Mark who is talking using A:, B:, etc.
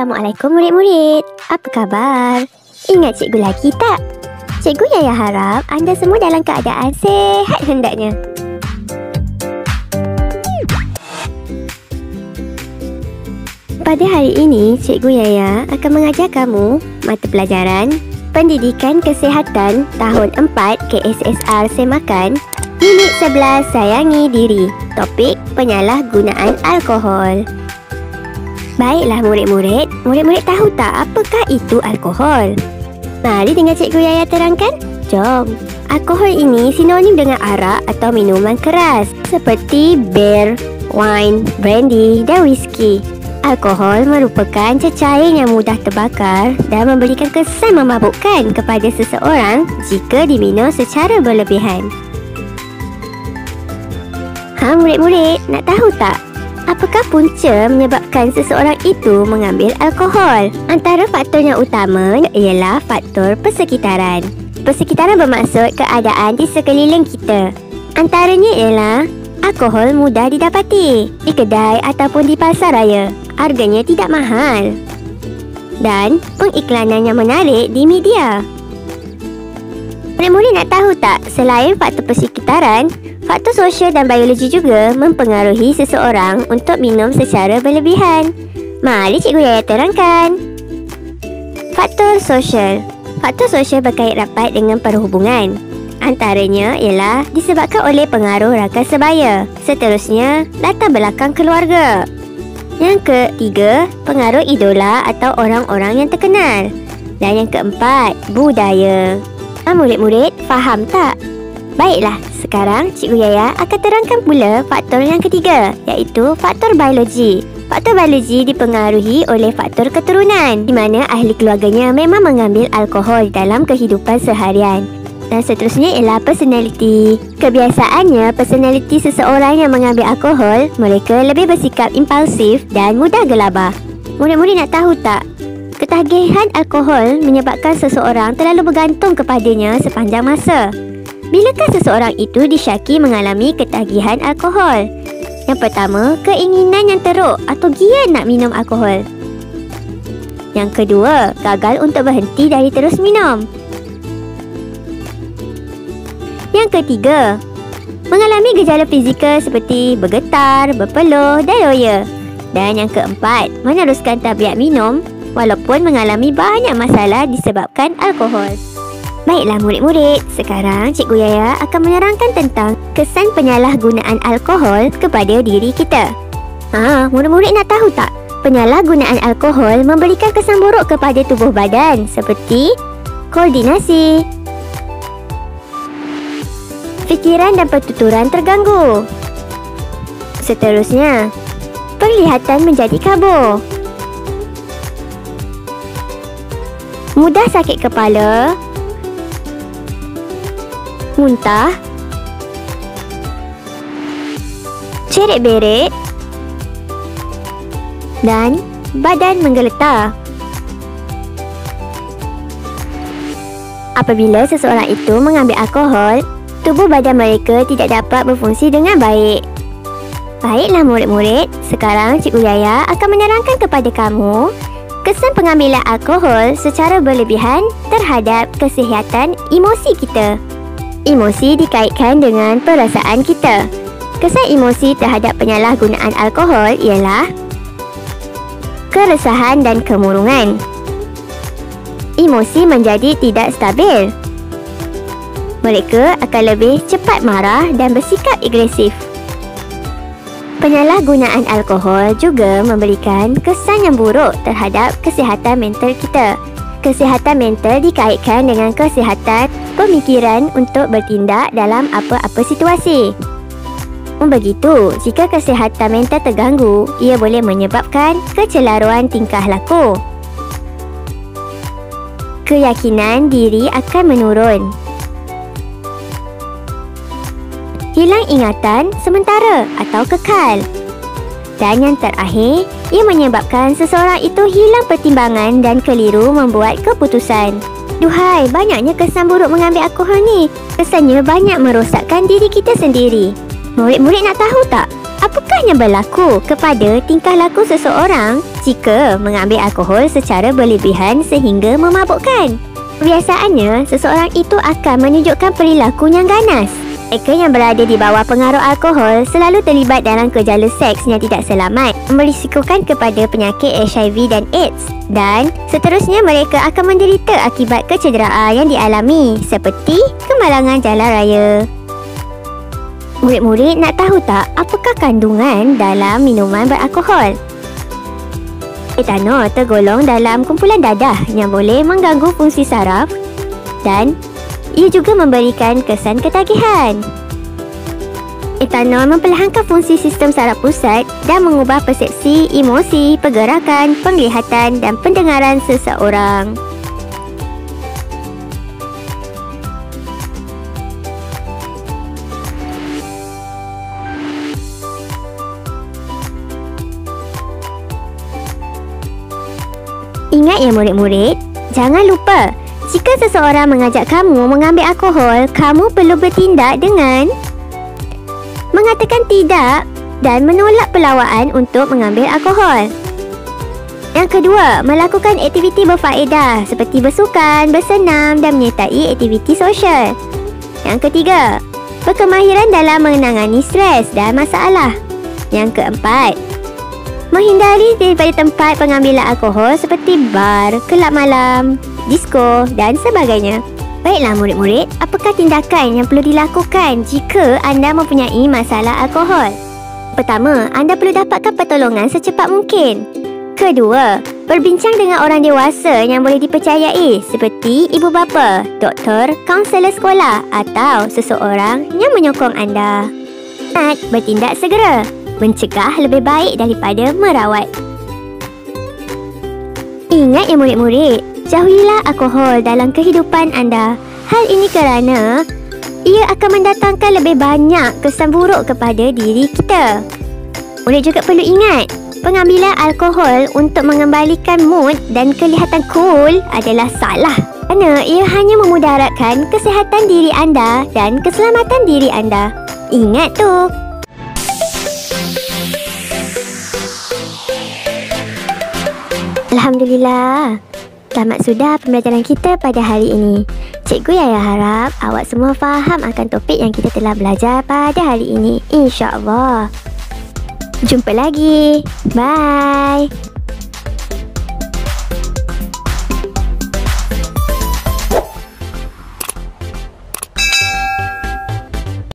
A: Assalamualaikum murid-murid. Apa khabar? Ingat cikgu lagi tak? Cikgu Yaya harap anda semua dalam keadaan sihat hendaknya. Pada hari ini, Cikgu Yaya akan mengajar kamu mata pelajaran Pendidikan Kesihatan tahun 4 KSSR Semakan, Unit 11 Sayangi Diri. Topik penyalahgunaan alkohol. Baiklah murid-murid tahu tak apakah itu alkohol? Mari dengan Cikgu Yaya terangkan. Jom. Alkohol ini sinonim dengan arak atau minuman keras seperti bir, wine, brandy dan whisky. Alkohol merupakan cecair yang mudah terbakar dan memberikan kesan memabukkan kepada seseorang jika diminum secara berlebihan. Murid-murid, nak tahu tak? Apakah punca menyebabkan seseorang itu mengambil alkohol? Antara faktor yang utama ialah faktor persekitaran. Persekitaran bermaksud keadaan di sekeliling kita. Antaranya ialah alkohol mudah didapati di kedai ataupun di pasar raya. Harganya tidak mahal. Dan pengiklanan yang menarik di media. Murid-murid nak tahu tak, selain faktor persekitaran, faktor sosial dan biologi juga mempengaruhi seseorang untuk minum secara berlebihan. Mari Cikgu Yaya terangkan. Faktor sosial. Faktor sosial berkait rapat dengan perhubungan. Antaranya ialah disebabkan oleh pengaruh rakan sebaya. Seterusnya, latar belakang keluarga. Yang ketiga, pengaruh idola atau orang-orang yang terkenal. Dan yang keempat, budaya. Murid-murid, faham tak? Baiklah, sekarang Cikgu Yaya akan terangkan pula faktor yang ketiga, iaitu faktor biologi. Faktor biologi dipengaruhi oleh faktor keturunan, di mana ahli keluarganya memang mengambil alkohol dalam kehidupan seharian. Dan seterusnya ialah personality. Kebiasaannya, personality seseorang yang mengambil alkohol, mereka lebih bersikap impulsif dan mudah gelabah. Murid-murid nak tahu tak? Ketagihan alkohol menyebabkan seseorang terlalu bergantung kepadanya sepanjang masa. Bilakah seseorang itu disyaki mengalami ketagihan alkohol? Yang pertama, keinginan yang teruk atau giat nak minum alkohol. Yang kedua, gagal untuk berhenti dari terus minum. Yang ketiga, mengalami gejala fizikal seperti bergetar, berpeluh dan loya. Dan yang keempat, meneruskan tabiat minum walaupun mengalami banyak masalah disebabkan alkohol. Baiklah murid-murid, sekarang Cikgu Yaya akan menerangkan tentang kesan penyalahgunaan alkohol kepada diri kita. Murid-murid nak tahu tak? Penyalahgunaan alkohol memberikan kesan buruk kepada tubuh badan seperti koordinasi, fikiran dan pertuturan terganggu. Seterusnya, penglihatan menjadi kabur, mudah sakit kepala, muntah, ceret-beret dan badan menggeletar. Apabila seseorang itu mengambil alkohol, tubuh badan mereka tidak dapat berfungsi dengan baik. Baiklah murid-murid, sekarang Cikgu Yaya akan menerangkan kepada kamu kesan pengambilan alkohol secara berlebihan terhadap kesihatan emosi kita. Emosi dikaitkan dengan perasaan kita. Kesan emosi terhadap penyalahgunaan alkohol ialah keresahan dan kemurungan. Emosi menjadi tidak stabil. Mereka akan lebih cepat marah dan bersikap agresif. Penyalahgunaan alkohol juga memberikan kesan yang buruk terhadap kesihatan mental kita. Kesihatan mental dikaitkan dengan kesihatan pemikiran untuk bertindak dalam apa-apa situasi. Begitu, jika kesihatan mental terganggu, ia boleh menyebabkan kecelaruan tingkah laku. Keyakinan diri akan menurun. Hilang ingatan sementara atau kekal. Dan yang terakhir, ia menyebabkan seseorang itu hilang pertimbangan dan keliru membuat keputusan. Duhai, banyaknya kesan buruk mengambil alkohol ni. Kesannya banyak merosakkan diri kita sendiri. Murid-murid nak tahu tak? Apakah yang berlaku kepada tingkah laku seseorang jika mengambil alkohol secara berlebihan sehingga memabukkan? Biasanya, seseorang itu akan menunjukkan perilaku yang ganas. Mereka yang berada di bawah pengaruh alkohol selalu terlibat dalam gejala seks yang tidak selamat, merisikokan kepada penyakit HIV dan AIDS. Dan seterusnya mereka akan menderita akibat kecederaan yang dialami seperti kemalangan jalan raya. Murid-murid nak tahu tak apakah kandungan dalam minuman beralkohol? Etanol tergolong dalam kumpulan dadah yang boleh mengganggu fungsi saraf dan ia juga memberikan kesan ketagihan. Etanol memperlahankan fungsi sistem saraf pusat dan mengubah persepsi, emosi, pergerakan, penglihatan dan pendengaran seseorang. Ingat ya murid-murid, jangan lupa, jika seseorang mengajak kamu mengambil alkohol, kamu perlu bertindak dengan mengatakan tidak dan menolak pelawaan untuk mengambil alkohol. Yang kedua, melakukan aktiviti berfaedah seperti bersukan, bersenam dan menyertai aktiviti sosial. Yang ketiga, berkemahiran dalam menangani stres dan masalah. Yang keempat, menghindari daripada tempat pengambilan alkohol seperti bar, kelab malam, disko dan sebagainya. Baiklah murid-murid, apakah tindakan yang perlu dilakukan jika anda mempunyai masalah alkohol? Pertama, anda perlu dapatkan pertolongan secepat mungkin. Kedua, berbincang dengan orang dewasa yang boleh dipercayai seperti ibu bapa, doktor, kaunselor sekolah atau seseorang yang menyokong anda. Ingat, bertindak segera. Mencegah lebih baik daripada merawat. Ingat ya murid-murid, jauhilah alkohol dalam kehidupan anda. Hal ini kerana ia akan mendatangkan lebih banyak kesan buruk kepada diri kita. Murid juga perlu ingat, pengambilan alkohol untuk mengembalikan mood dan kelihatan cool adalah salah, kerana ia hanya memudaratkan kesihatan diri anda dan keselamatan diri anda. Ingat tu. Alhamdulillah, tamat sudah pembelajaran kita pada hari ini. Cikgu Yaya harap awak semua faham akan topik yang kita telah belajar pada hari ini. InsyaAllah. Jumpa lagi. Bye.